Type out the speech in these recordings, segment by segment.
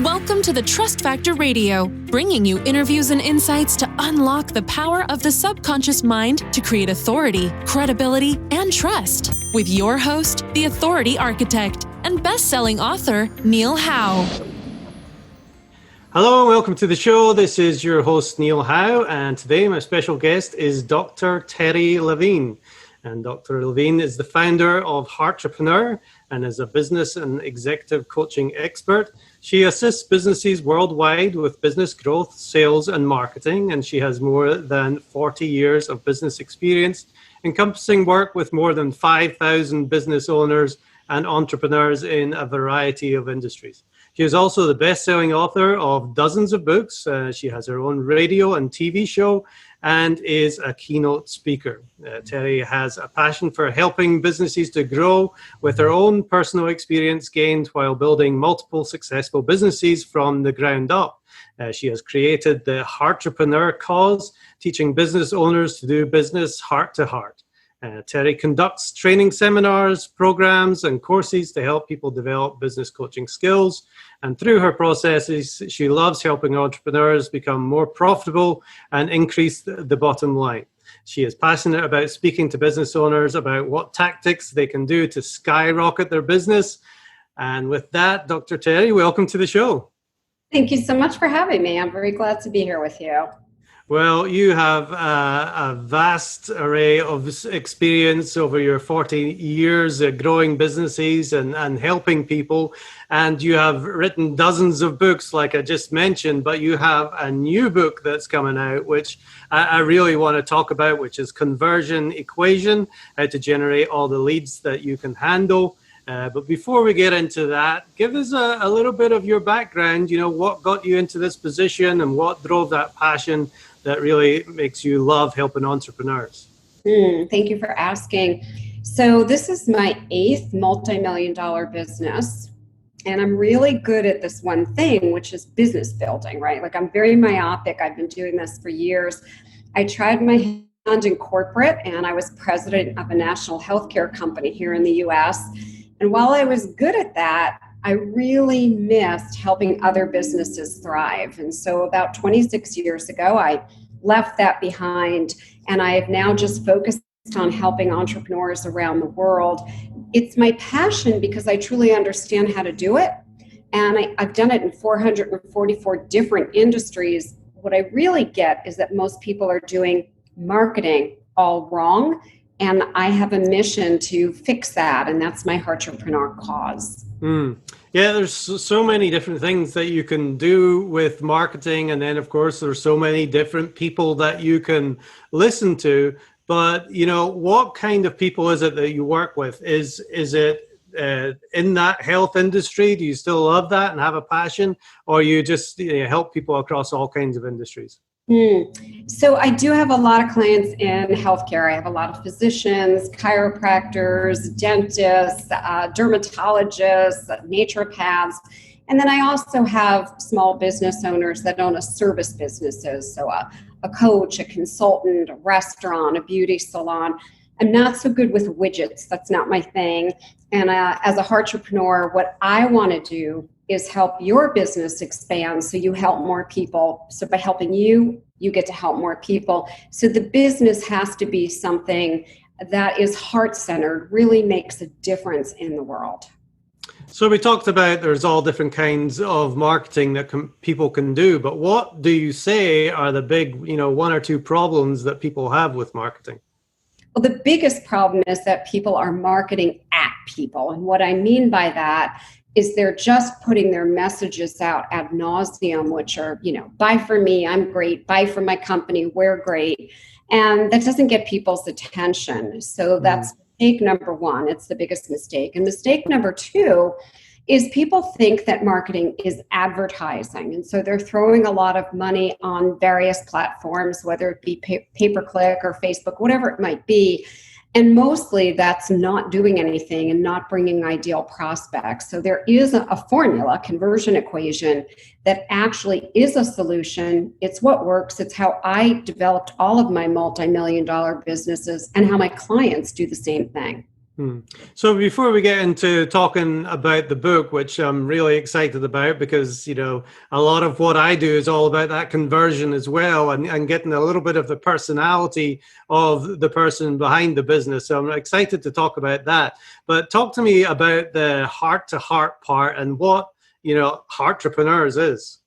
Welcome to the Trust Factor Radio, bringing you interviews and insights to unlock the power of the subconscious mind to create authority, credibility, and trust. With your host, the Authority Architect and best-selling author, Neil Howe. Hello and welcome to the show. This is your host, Neil Howe, and today my special guest is Dr. Terri Levine. And Dr. Levine is the founder of Heart-repreneur and is a business and executive coaching expert. She assists businesses worldwide with business growth, sales, and marketing, and she has more than 40 years of business experience, encompassing work with more than 5,000 business owners and entrepreneurs in a variety of industries. She is also the best-selling author of dozens of books. She has her own radio and TV show and is a keynote speaker. Terri has a passion for helping businesses to grow with her own personal experience gained while building multiple successful businesses from the ground up. She has created the Heart-repreneur cause, teaching business owners to do business heart to heart. Terri conducts training seminars, programs, and courses to help people develop business coaching skills. And through her processes, she loves helping entrepreneurs become more profitable and increase the bottom line. She is passionate about speaking to business owners about what tactics they can do to skyrocket their business. And with that, Dr. Terri, welcome to the show. Thank you so much for having me. I'm very glad to be here with you. Well, you have a vast array of experience over your 40 years growing businesses and helping people. And you have written dozens of books, like I just mentioned, but you have a new book that's coming out, which I really want to talk about, which is Conversion Equation, how to generate all the leads that you can handle. But before we get into that, give us a little bit of your background, what got you into this position and what drove that passion that really makes you love helping entrepreneurs. Thank you for asking. So this is my 8th multi-million-dollar business, and I'm really good at this one thing, which is business building, right? Like, I'm very myopic. I've been doing this for years. I tried my hand in corporate, and I was president of a national healthcare company here in the US. And while I was good at that, I really missed helping other businesses thrive. And so about 26 years ago, I left that behind, and I have now just focused on helping entrepreneurs around the world. It's my passion because I truly understand how to do it. And I've done it in 444 different industries. What I really get is that most people are doing marketing all wrong. And I have a mission to fix that, and that's my Heart-repreneur cause. Yeah, there's so many different things that you can do with marketing. And then, of course, there's so many different people that you can listen to. But, what kind of people is it that you work with? Is it in that health industry? Do you still love that and have a passion? Or you just help people across all kinds of industries? So I do have a lot of clients in healthcare. I have a lot of physicians, chiropractors, dentists, dermatologists, naturopaths. And then I also have small business owners that own service businesses. So a coach, a consultant, a restaurant, a beauty salon. I'm not so good with widgets. That's not my thing. And as a Heart-repreneur, what I want to do is help your business expand so you help more people. So by helping you, you get to help more people. So the business has to be something that is heart-centered, really makes a difference in the world. So we talked about there's all different kinds of marketing that people can do, but what do you say are the big, 1 or 2 problems that people have with marketing? Well, the biggest problem is that people are marketing at people. And what I mean by that is they're just putting their messages out ad nauseum, which are, buy from me, I'm great, buy from my company, we're great. And that doesn't get people's attention. So that's mistake number 1. It's the biggest mistake. And mistake number 2 is people think that marketing is advertising. And so they're throwing a lot of money on various platforms, whether it be pay-per-click or Facebook, whatever it might be. And mostly that's not doing anything and not bringing ideal prospects. So there is a formula, conversion equation, that actually is a solution. It's what works. It's how I developed all of my multi-million-dollar businesses and how my clients do the same thing. Hmm. So before we get into talking about the book, which I'm really excited about because, a lot of what I do is all about that conversion as well and getting a little bit of the personality of the person behind the business. So I'm excited to talk about that. But talk to me about the heart to heart part and what, Heart-repreneurs is.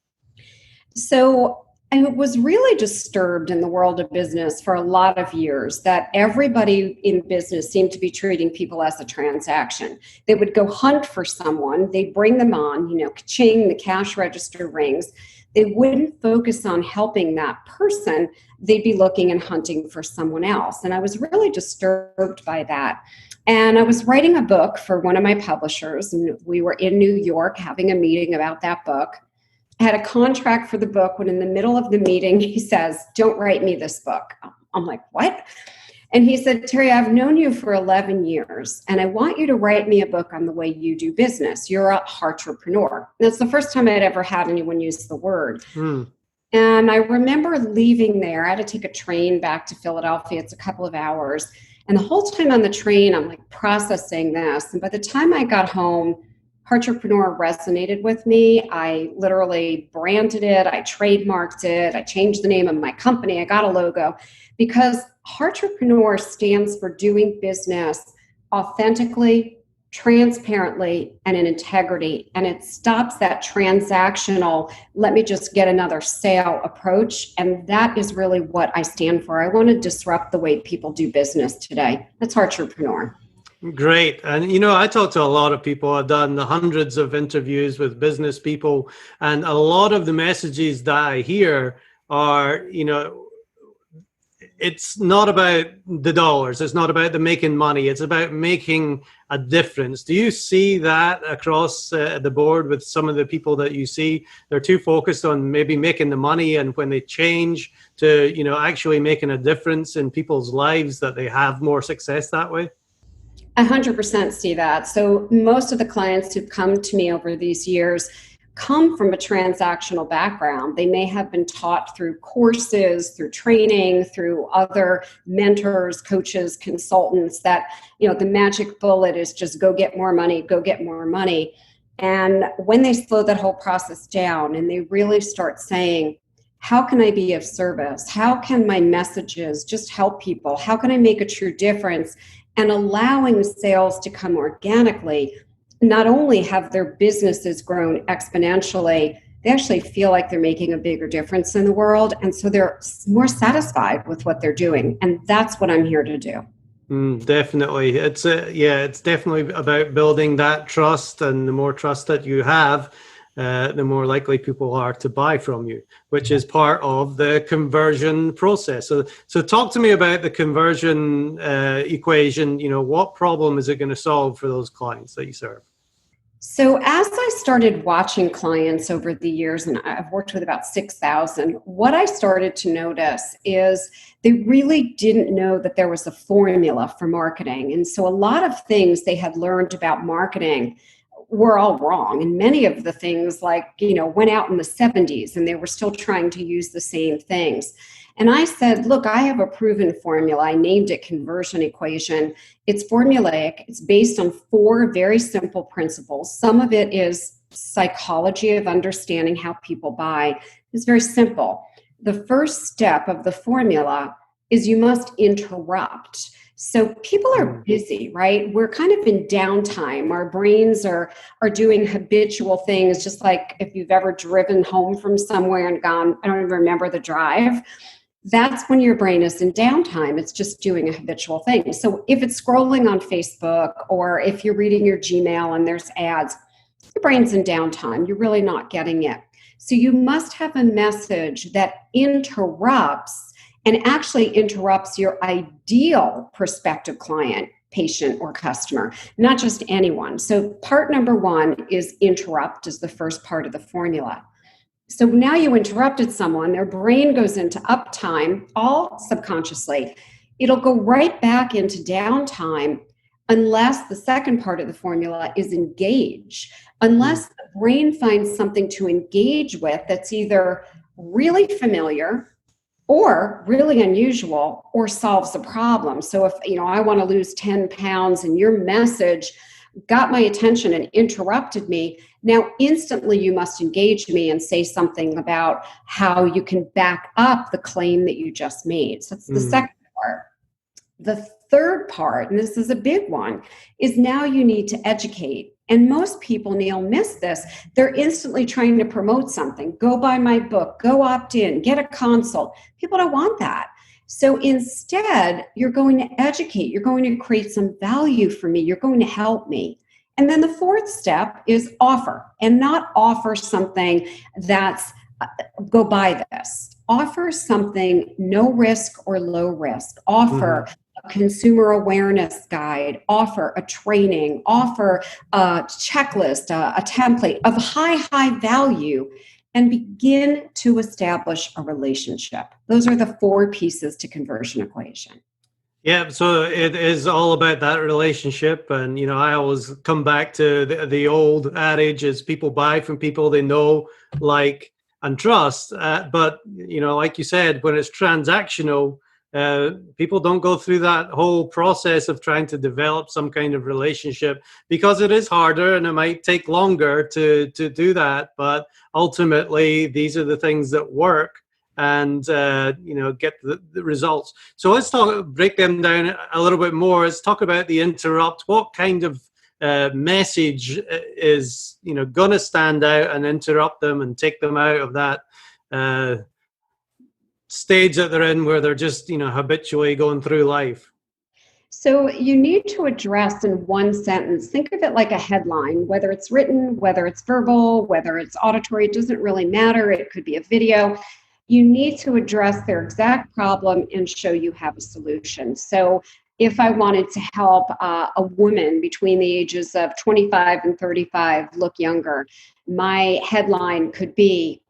So I was really disturbed in the world of business for a lot of years that everybody in business seemed to be treating people as a transaction. They would go hunt for someone, they'd bring them on, ka-ching, the cash register rings. They wouldn't focus on helping that person. They'd be looking and hunting for someone else. And I was really disturbed by that. And I was writing a book for one of my publishers, and we were in New York having a meeting about that book. I had a contract for the book when in the middle of the meeting, he says, "Don't write me this book." I'm like, "What?" And he said, "Terri, I've known you for 11 years, and I want you to write me a book on the way you do business. You're a heart-repreneur." That's the first time I'd ever had anyone use the word. And I remember leaving there. I had to take a train back to Philadelphia. It's a couple of hours. And the whole time on the train, I'm like processing this. And by the time I got home, Heart-repreneur resonated with me. I literally branded it. I trademarked it. I changed the name of my company. I got a logo because Heart-repreneur stands for doing business authentically, transparently, and in integrity. And it stops that transactional, let me just get another sale approach. And that is really what I stand for. I want to disrupt the way people do business today. That's Heart-repreneur. Great. And, I talk to a lot of people. I've done hundreds of interviews with business people, and a lot of the messages that I hear are, it's not about the dollars. It's not about the making money. It's about making a difference. Do you see that across the board with some of the people that you see? They're too focused on maybe making the money, and when they change to, actually making a difference in people's lives, that they have more success that way? 100% see that. So most of the clients who've come to me over these years come from a transactional background. They may have been taught through courses, through training, through other mentors, coaches, consultants that, the magic bullet is just go get more money, go get more money. And when they slow that whole process down and they really start saying, how can I be of service? How can my messages just help people? How can I make a true difference? And allowing sales to come organically, not only have their businesses grown exponentially, they actually feel like they're making a bigger difference in the world. And so they're more satisfied with what they're doing. And that's what I'm here to do. Definitely. It's definitely about building that trust. And the more trust that you have, the more likely people are to buy from you, which is part of the conversion process. So talk to me about the conversion equation. What problem is it going to solve for those clients that you serve? So as I started watching clients over the years, and I've worked with about 6,000, what I started to notice is they really didn't know that there was a formula for marketing. And so a lot of things they had learned about marketing were all wrong. And many of the things went out in the 70s and they were still trying to use the same things. And I said, look, I have a proven formula. I named it conversion equation. It's formulaic. It's based on 4 very simple principles. Some of it is psychology of understanding how people buy. It's very simple. The first step of the formula is you must interrupt. So people are busy, right? We're kind of in downtime. Our brains are doing habitual things, just like if you've ever driven home from somewhere and gone, I don't even remember the drive. That's when your brain is in downtime. It's just doing a habitual thing. So if it's scrolling on Facebook or if you're reading your Gmail and there's ads, your brain's in downtime. You're really not getting it. So you must have a message that interrupts and actually interrupts your ideal prospective client, patient, or customer, not just anyone. So part number 1 is interrupt is the first part of the formula. So now you interrupted someone, their brain goes into uptime, all subconsciously. It'll go right back into downtime unless the second part of the formula is engage. Unless the brain finds something to engage with that's either really familiar, or really unusual, or solves a problem. So if, I want to lose 10 pounds and your message got my attention and interrupted me, now instantly you must engage me and say something about how you can back up the claim that you just made. So that's the second part. The third part, and this is a big one, is now you need to educate. And most people, Neil, miss this. They're instantly trying to promote something. Go buy my book, go opt in, get a consult. People don't want that. So instead, you're going to educate. You're going to create some value for me. You're going to help me. And then the fourth step is offer, and not offer something that's go buy this. Offer something no risk or low risk. Offer a consumer awareness guide, offer a training, offer a checklist, a template of high value, and begin to establish a relationship. Those are the four pieces to conversion equation. Yeah, so it is all about that relationship. And, I always come back to the old adage is people buy from people they know, like, and trust. But, like you said, when it's transactional, people don't go through that whole process of trying to develop some kind of relationship because it is harder and it might take longer to do that. But ultimately, these are the things that work and, get the results. So let's break them down a little bit more. Let's talk about the interrupt. What kind of message is, going to stand out and interrupt them and take them out of that stage that they're in where they're just, habitually going through life? So you need to address in one sentence, think of it like a headline, whether it's written, whether it's verbal, whether it's auditory, it doesn't really matter. It could be a video. You need to address their exact problem and show you have a solution. So if I wanted to help a woman between the ages of 25 and 35 look younger, my headline could be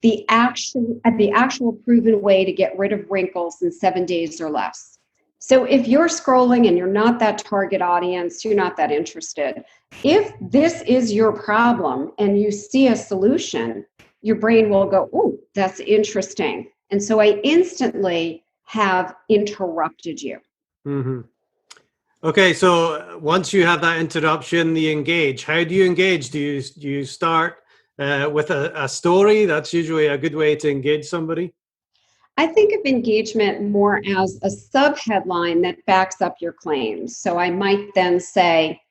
the actual proven way to get rid of wrinkles in 7 days or less. So if you're scrolling and you're not that target audience, you're not that interested. If this is your problem and you see a solution, your brain will go, oh, that's interesting. And so I instantly have interrupted you. Mm-hmm. Okay, so once you have that interruption, the engage. How do you engage? Do you start with a story? That's usually a good way to engage somebody. I think of engagement more as a sub-headline that backs up your claims. So I might then say,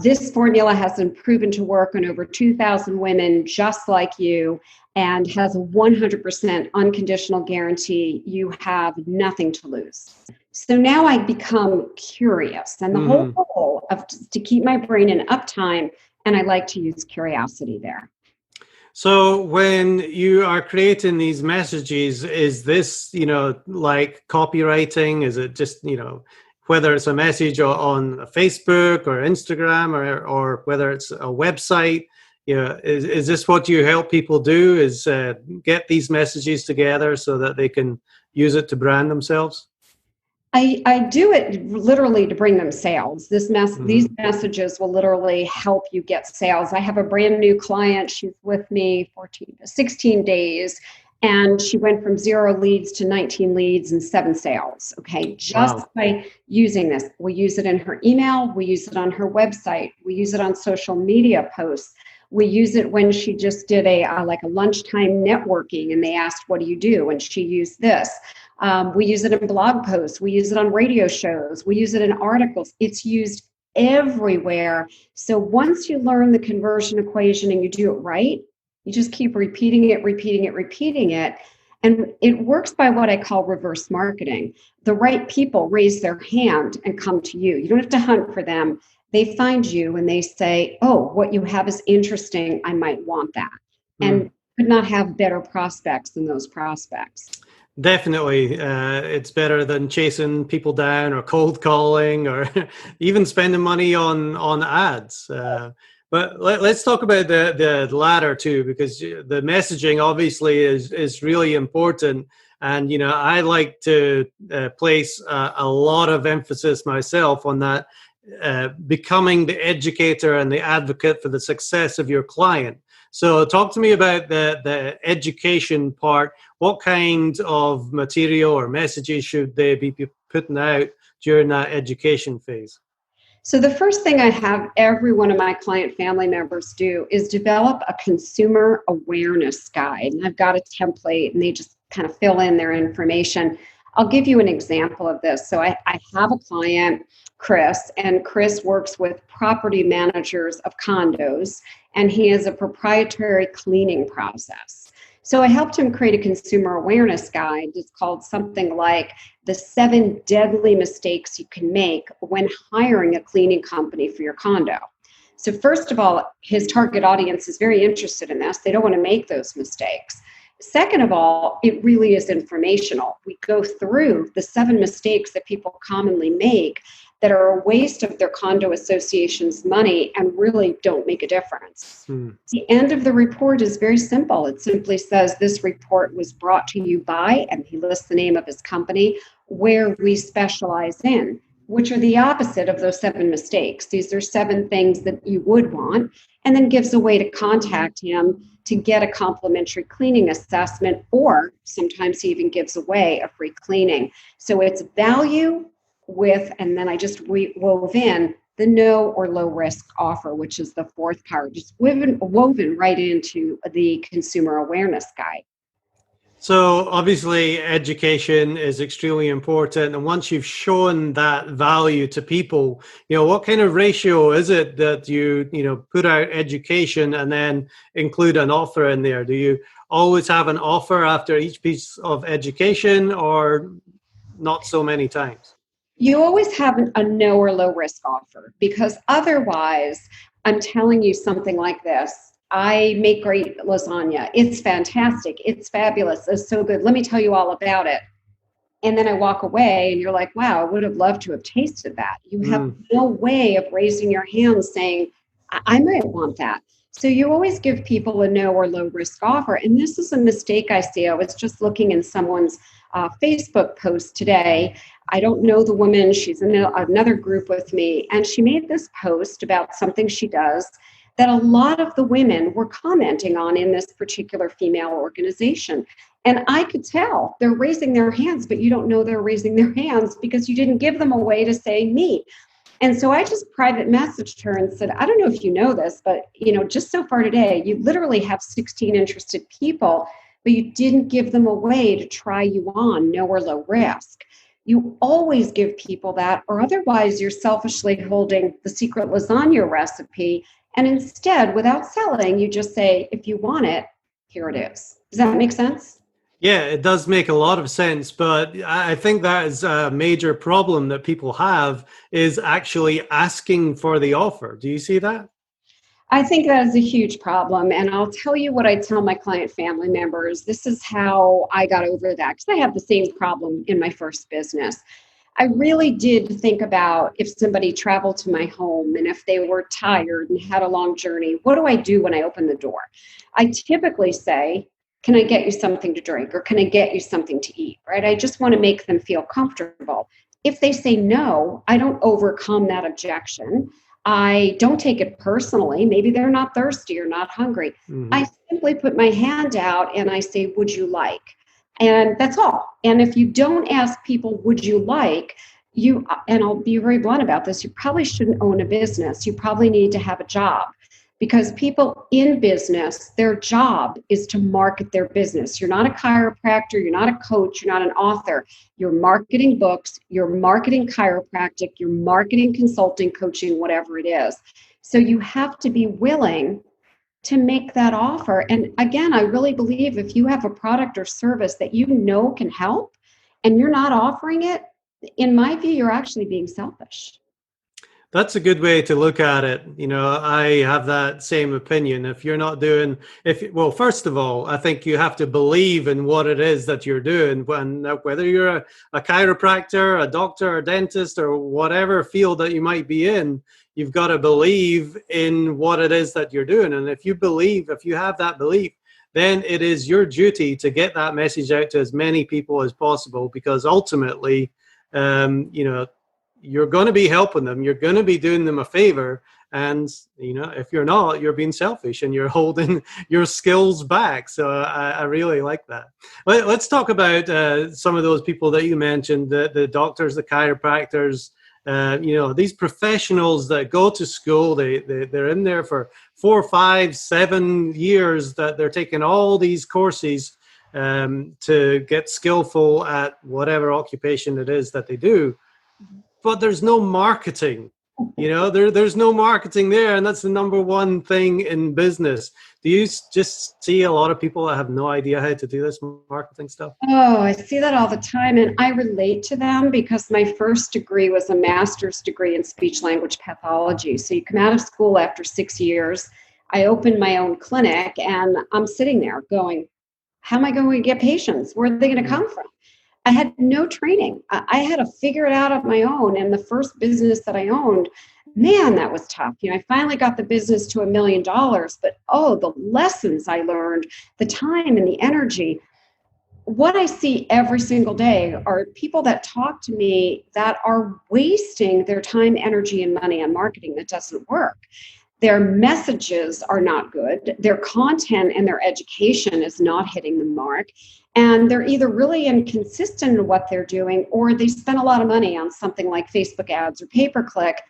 this formula has been proven to work on over 2,000 women just like you and has a 100% unconditional guarantee. You have nothing to lose. So now I become curious, and the whole goal of to keep my brain in uptime, and I like to use curiosity there. So when you are creating these messages, is this, like copywriting? Is it just, whether it's a message on Facebook or Instagram or whether it's a website, is this what you help people do, is get these messages together so that they can use it to brand themselves? I do it literally to bring them sales. These messages will literally help you get sales. I have a brand new client. She's with me 16 days, and she went from 0 leads to 19 leads and 7 sales. Okay, just by using this. We use it in her email. We use it on her website. We use it on social media posts. We use it when she just did a lunchtime networking, and they asked, "What do you do?" And she used this. We use it in blog posts. We use it on radio shows. We use it in articles. It's used everywhere. So once you learn the conversion equation and you do it right, you just keep repeating it. And it works by what I call reverse marketing. The right people raise their hand and come to you. You don't have to hunt for them. They find you and they say, oh, what you have is interesting. I might want that. And could not have better prospects than those prospects. Definitely. It's better than chasing people down or cold calling or even spending money on ads. But let's talk about the latter too, because the messaging obviously is really important. And, I like to place a lot of emphasis myself on that, becoming the educator and the advocate for the success of your client. So talk to me about the education part. What kind of material or messages should they be putting out during that education phase? So the first thing I have every one of my client family members do is develop a consumer awareness guide. And I've got a template and they just kind of fill in their information. I'll give you an example of this. So I have a client, Chris, and Chris works with property managers of condos, and he has a proprietary cleaning process. So I helped him create a consumer awareness guide. It's called something like the 7 deadly mistakes you can make when hiring a cleaning company for your condo. So first of all, his target audience is very interested in this. They don't want to make those mistakes. Second of all, it really is informational. We go through the 7 mistakes that people commonly make that are a waste of their condo association's money and really don't make a difference. The end of the report is very simple. It simply says this report was brought to you by, and he lists the name of his company, where we specialize in, which are the opposite of those 7 mistakes. These are 7 things that you would want, and then gives a way to contact him to get a complimentary cleaning assessment, or sometimes he even gives away a free cleaning. So it's value with, and then I just wove in the no or low risk offer, which is the 4th part, just woven right into the consumer awareness guide. So obviously education is extremely important. And once you've shown that value to people, what kind of ratio is it that you put out education and then include an offer in there? Do you always have an offer after each piece of education, or not so many times? You always have a no or low risk offer, because otherwise I'm telling you something like this. I make great lasagna. It's fantastic. It's fabulous. It's so good. Let me tell you all about it. And then I walk away and you're like, wow, I would have loved to have tasted that. You have no way of raising your hand saying, I might want that. So you always give people a no or low risk offer. And this is a mistake I see. I was just looking in someone's Facebook post today. I don't know the woman. She's in another group with me. And she made this post about something she does that a lot of the women were commenting on in this particular female organization. And I could tell they're raising their hands, but you don't know they're raising their hands because you didn't give them a way to say me. And so I just private messaged her and said, I don't know if you know this, but just so far today, you literally have 16 interested people, but you didn't give them a way to try you on, no or low risk. You always give people that, or otherwise you're selfishly holding the secret lasagna recipe. And instead, without selling, you just say, if you want it, here it is. Does that make sense? Yeah, it does make a lot of sense, but I think that is a major problem that people have, is actually asking for the offer. Do you see that? I think that is a huge problem. And I'll tell you what I tell my client family members. This is how I got over that, because I had the same problem in my first business. I really did think about, if somebody traveled to my home and if they were tired and had a long journey, what do I do when I open the door? I typically say, can I get you something to drink, or can I get you something to eat, right? I just want to make them feel comfortable. If they say no, I don't overcome that objection. I don't take it personally. Maybe they're not thirsty or not hungry. I simply put my hand out and I say, would you like? And that's all. And if you don't ask people, would you like, and I'll be very blunt about this, you probably shouldn't own a business. You probably need to have a job, because people in business, their job is to market their business. You're not a chiropractor, you're not a coach, you're not an author. You're marketing books, you're marketing chiropractic, you're marketing consulting, coaching, whatever it is. So you have to be willing to make that offer. And again, I really believe if you have a product or service that can help and you're not offering it, in my view, you're actually being selfish. That's a good way to look at it. I have that same opinion. If you're not doing, first of all, I think you have to believe in what it is that you're doing. Whether you're a chiropractor, a doctor, a dentist, or whatever field that you might be in, you've got to believe in what it is that you're doing. And if you have that belief, then it is your duty to get that message out to as many people as possible, because ultimately, you're going to be helping them. You're going to be doing them a favor. And, if you're not, you're being selfish and you're holding your skills back. So I really like that. Let's talk about some of those people that you mentioned, the doctors, the chiropractors, these professionals that go to school, they're in there for 4, 5, 7 years, that they're taking all these courses to get skillful at whatever occupation it is that they do. But there's no marketing. There's no marketing there, and that's the number one thing in business. Do you just see a lot of people that have no idea how to do this marketing stuff? Oh, I see that all the time, and I relate to them because my first degree was a master's degree in speech language pathology. So you come out of school after 6 years. I opened my own clinic, and I'm sitting there going, how am I going to get patients? Where are they going to come from? I had no training. I had to figure it out on my own. And the first business that I owned, man, that was tough. I finally got the business to $1 million, but the lessons I learned, the time and the energy. What I see every single day are people that talk to me that are wasting their time, energy, and money on marketing that doesn't work. Their messages are not good. Their content and their education is not hitting the mark. And they're either really inconsistent in what they're doing, or they spent a lot of money on something like Facebook ads or pay-per-click,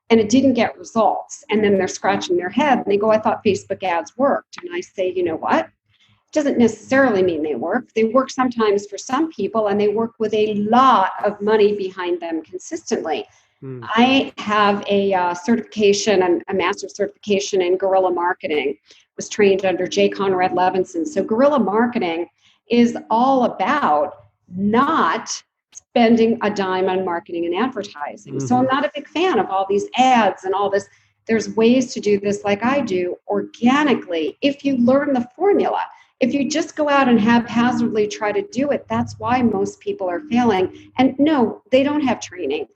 and it didn't get results. And then they're scratching their head and they go, I thought Facebook ads worked. And I say, you know what? It doesn't necessarily mean they work. They work sometimes for some people, and they work with a lot of money behind them consistently. I have a certification, a master's certification in guerrilla marketing. Was trained under J. Conrad Levinson. So guerrilla marketing is all about not spending a dime on marketing and advertising. So I'm not a big fan of all these ads and all this. There's ways to do this like I do organically. If you learn the formula, if you just go out and haphazardly try to do it, that's why most people are failing. And no, they don't have training.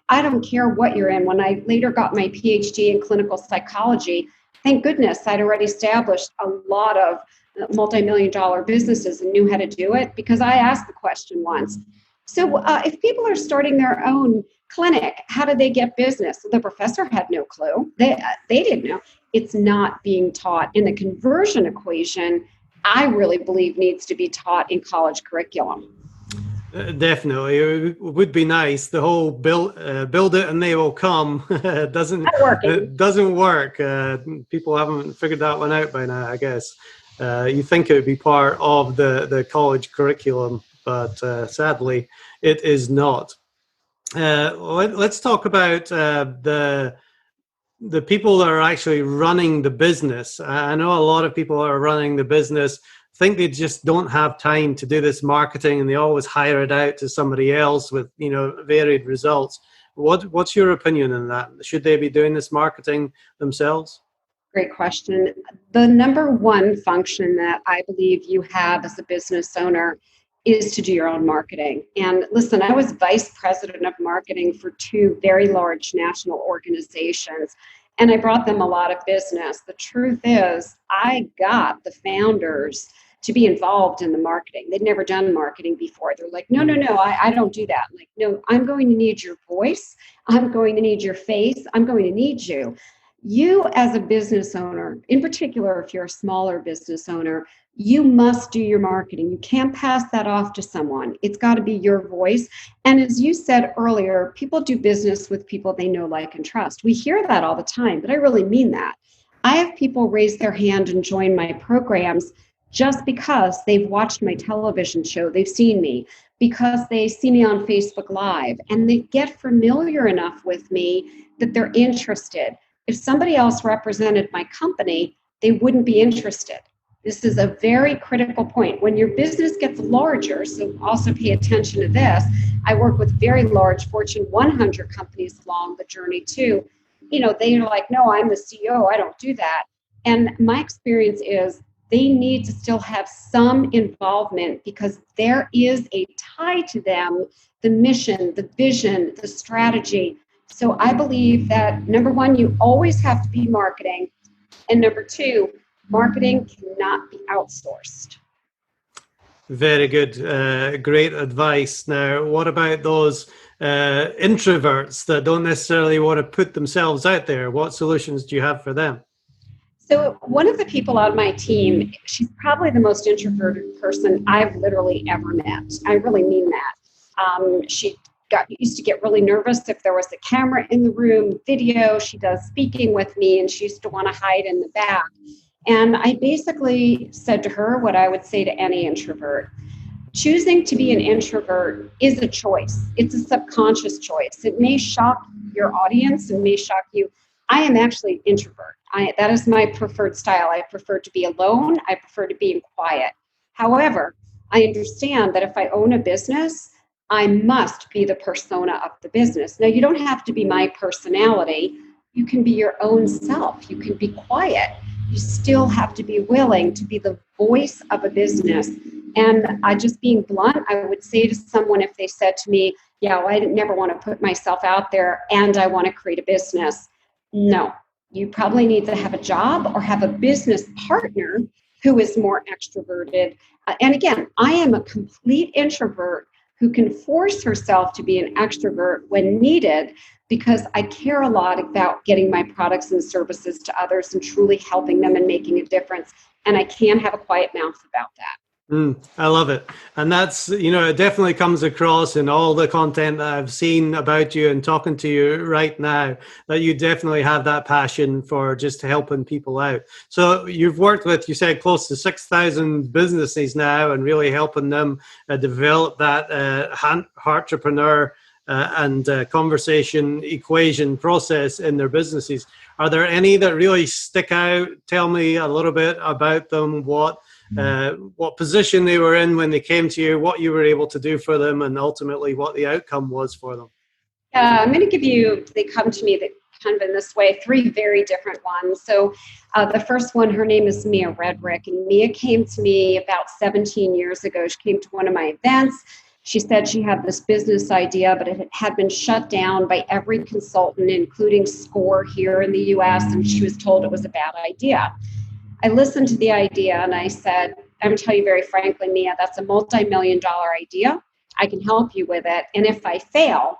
I don't care what you're in. When I later got my PhD in clinical psychology, thank goodness I'd already established a lot of multi-million-dollar businesses and knew how to do it, because I asked the question once. So if people are starting their own clinic, how do they get business? The professor had no clue. They didn't know. It's not being taught. In the conversion equation, I really believe needs to be taught in college curriculum. Definitely. It would be nice. The whole build it and they will come doesn't work. People haven't figured that one out by now, I guess. You think it would be part of the college curriculum, but sadly, it is not. Let's talk about the people that are actually running the business. I know a lot of people are running the business think they just don't have time to do this marketing, and they always hire it out to somebody else with varied results. What's your opinion on that? Should they be doing this marketing themselves? Great question. The number one function that I believe you have as a business owner is to do your own marketing. And listen, I was vice president of marketing for 2 very large national organizations, and I brought them a lot of business. The truth is, I got the founders to be involved in the marketing. They'd never done marketing before. They're like, no, I don't do that. I'm like, no, I'm going to need your voice. I'm going to need your face. I'm going to need you. You as a business owner, in particular, if you're a smaller business owner, you must do your marketing. You can't pass that off to someone. It's got to be your voice. And as you said earlier, people do business with people they know, like, and trust. We hear that all the time, but I really mean that. I have people raise their hand and join my programs just because they've watched my television show, they've seen me, because they see me on Facebook Live, and they get familiar enough with me that they're interested. If somebody else represented my company, they wouldn't be interested. This is a very critical point. When your business gets larger, so also pay attention to this, I work with very large Fortune 100 companies along the journey too. They're like, no, I'm the CEO, I don't do that. And my experience is they need to still have some involvement, because there is a tie to them, the mission, the vision, the strategy. So I believe that, number one, you always have to be marketing. And number two, marketing cannot be outsourced. Very good. Great advice. Now, what about those introverts that don't necessarily want to put themselves out there? What solutions do you have for them? So one of the people on my team, she's probably the most introverted person I've literally ever met. I really mean that. She used to get really nervous if there was a camera in the room, video. She does speaking with me, and she used to want to hide in the back. And I basically said to her what I would say to any introvert. Choosing to be an introvert is a choice. It's a subconscious choice. It may shock your audience and may shock you. I am actually an introvert. That is my preferred style. I prefer to be alone. I prefer to be in quiet. However, I understand that if I own a business, I must be the persona of the business. Now, you don't have to be my personality. You can be your own self. You can be quiet. You still have to be willing to be the voice of a business. And just being blunt, I would say to someone if they said to me, yeah, well, I never want to put myself out there and I want to create a business. No, you probably need to have a job or have a business partner who is more extroverted. And again, I am a complete introvert who can force herself to be an extrovert when needed because I care a lot about getting my products and services to others and truly helping them and making a difference. And I can have a quiet mouth about that. I love it. And that's, it definitely comes across in all the content that I've seen about you and talking to you right now, that you definitely have that passion for just helping people out. So you've worked with, you said, close to 6,000 businesses now and really helping them develop that Heart-repreneur and conversation equation process in their businesses. Are there any that really stick out? Tell me a little bit about them, what position they were in when they came to you, what you were able to do for them, and ultimately what the outcome was for them. I'm going to give you, they come to me that kind of in this way, 3 very different ones. So the first one, her name is Redrick, and Mia came to me about 17 years ago. She came to one of my events. She said she had this business idea, but it had been shut down by every consultant, including SCORE here in the US, and she was told it was a bad idea. I listened to the idea and I said, I'm going to tell you very frankly, Mia, that's a multi-million-dollar idea. I can help you with it. And if I fail,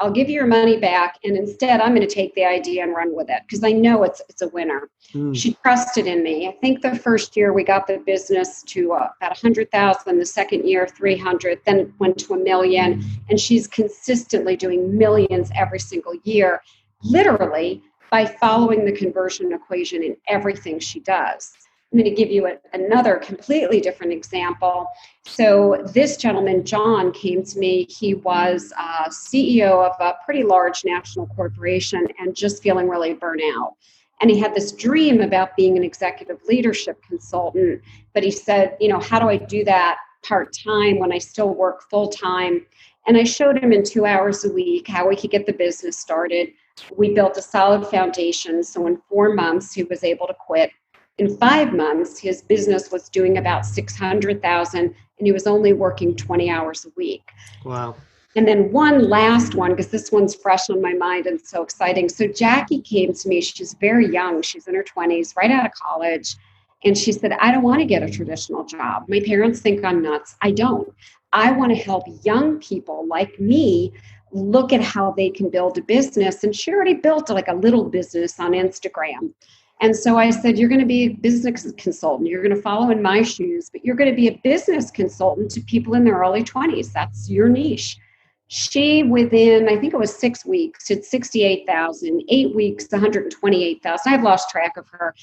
I'll give you your money back. And instead, I'm going to take the idea and run with it because I know it's a winner. She trusted in me. I think the first year we got the business to about 100,000, the second year, 300, then it went to $1 million. And she's consistently doing millions every single year, literally, by following the conversion equation in everything she does. I'm going to give you another completely different example. So this gentleman, John, came to me. He was CEO of a pretty large national corporation and just feeling really burnt out. And he had this dream about being an executive leadership consultant. But he said, how do I do that part-time when I still work full-time? And I showed him in 2 hours a week how we could get the business started. We built a solid foundation. So in 4 months, he was able to quit. In 5 months, his business was doing about 600,000 and he was only working 20 hours a week. Wow. And then one last one, because this one's fresh on my mind and so exciting. So Jackie came to me. She's very young. She's in her 20s, right out of college. And she said, I don't want to get a traditional job. My parents think I'm nuts. I don't. I want to help young people like me look at how they can build a business. And she already built like a little business on Instagram. And so I said, you're going to be a business consultant. You're going to follow in my shoes, but you're going to be a business consultant to people in their early 20s. That's your niche. She, within, I think it was 6 weeks, did 68,000, 8 weeks, 128,000. I've lost track of her.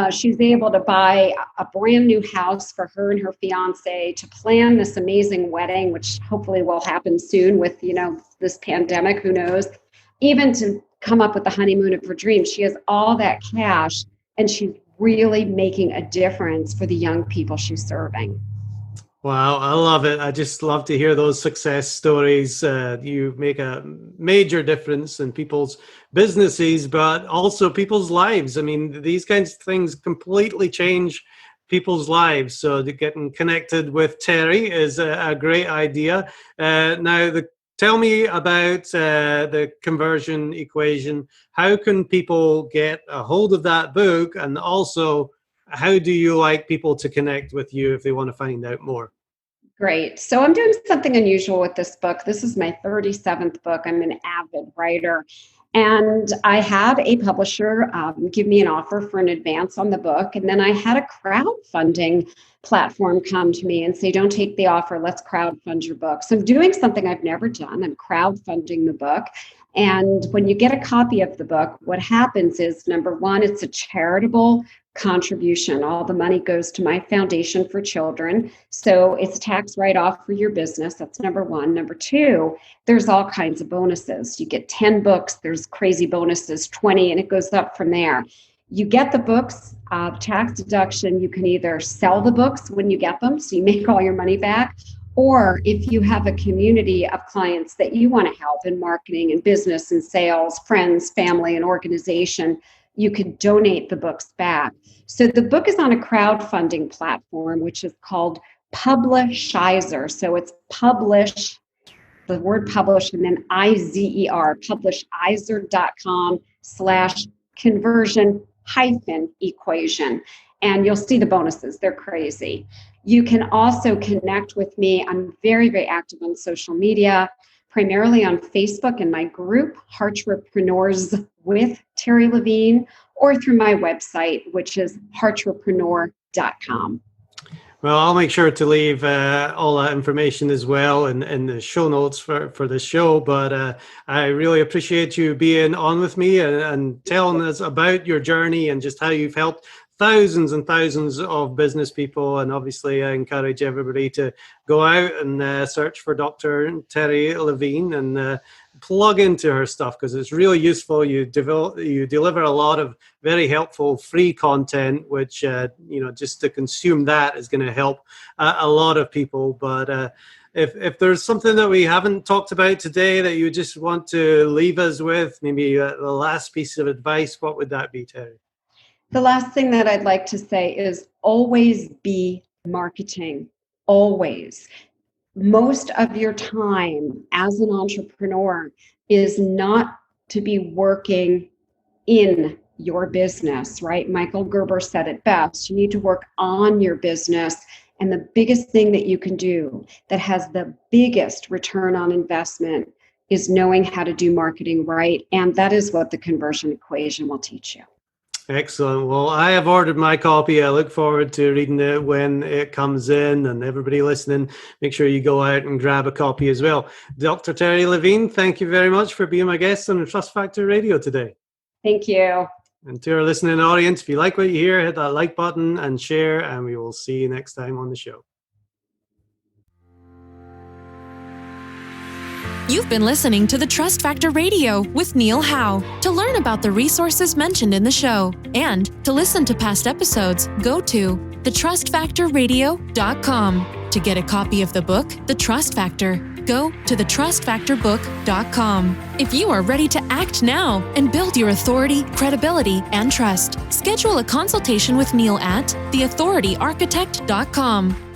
She's able to buy a brand new house for her and her fiance, to plan this amazing wedding, which hopefully will happen soon with, this pandemic, who knows, even to come up with the honeymoon of her dreams. She has all that cash and she's really making a difference for the young people she's serving. Wow, I love it. I just love to hear those success stories. You make a major difference in people's businesses, but also people's lives. I mean, these kinds of things completely change people's lives. So getting connected with Terri is a great idea. Tell me about the conversion equation. How can people get a hold of that book? And also, how do you like people to connect with you if they want to find out more? Great. So I'm doing something unusual with this book. This is my 37th book. I'm an avid writer. And I had a publisher give me an offer for an advance on the book. And then I had a crowdfunding platform come to me and say, don't take the offer, let's crowdfund your book. So I'm doing something I've never done. I'm crowdfunding the book. And when you get a copy of the book, what happens is, number one, it's a charitable contribution. All the money goes to my foundation for children. So it's tax write-off for your business. That's number one. Number two, there's all kinds of bonuses. You get 10 books, there's crazy bonuses, 20, and it goes up from there. You get the books, tax deduction. You can either sell the books when you get them, so you make all your money back, or if you have a community of clients that you want to help in marketing and business and sales, friends, family, and organization, you could donate the books back. So the book is on a crowdfunding platform, which is called Publishizer. So it's publish, the word publish, and then IZER, publishizer.com/conversion-equation. And you'll see the bonuses. They're crazy. You can also connect with me. I'm very, very active on social media, primarily on Facebook and my group, Heart-repreneurs with Terri Levine, or through my website, which is heart-repreneur.com. Well, I'll make sure to leave all that information as well in the show notes for the show. But I really appreciate you being on with me and telling us about your journey and just how you've helped thousands and thousands of business people. And obviously, I encourage everybody to go out and search for Dr. Terri Levine and plug into her stuff, because it's really useful. You deliver a lot of very helpful free content, which just to consume that is going to help a lot of people. But if there's something that we haven't talked about today that you just want to leave us with, maybe the last piece of advice, what would that be, Terri? The last thing that I'd like to say is always be marketing, always. Most of your time as an entrepreneur is not to be working in your business, right? Michael Gerber said it best. You need to work on your business. And the biggest thing that you can do that has the biggest return on investment is knowing how to do marketing right. And that is what the conversion equation will teach you. Excellent. Well, I have ordered my copy. I look forward to reading it when it comes in. And everybody listening, make sure you go out and grab a copy as well. Dr. Terri Levine, thank you very much for being my guest on Trust Factor Radio today. Thank you. And to our listening audience, if you like what you hear, hit that like button and share, and we will see you next time on the show. You've been listening to the Trust Factor Radio with Neil Howe. To learn about the resources mentioned in the show and to listen to past episodes, go to thetrustfactorradio.com. To get a copy of the book, The Trust Factor, go to thetrustfactorbook.com. If you are ready to act now and build your authority, credibility, and trust, schedule a consultation with Neil at theauthorityarchitect.com.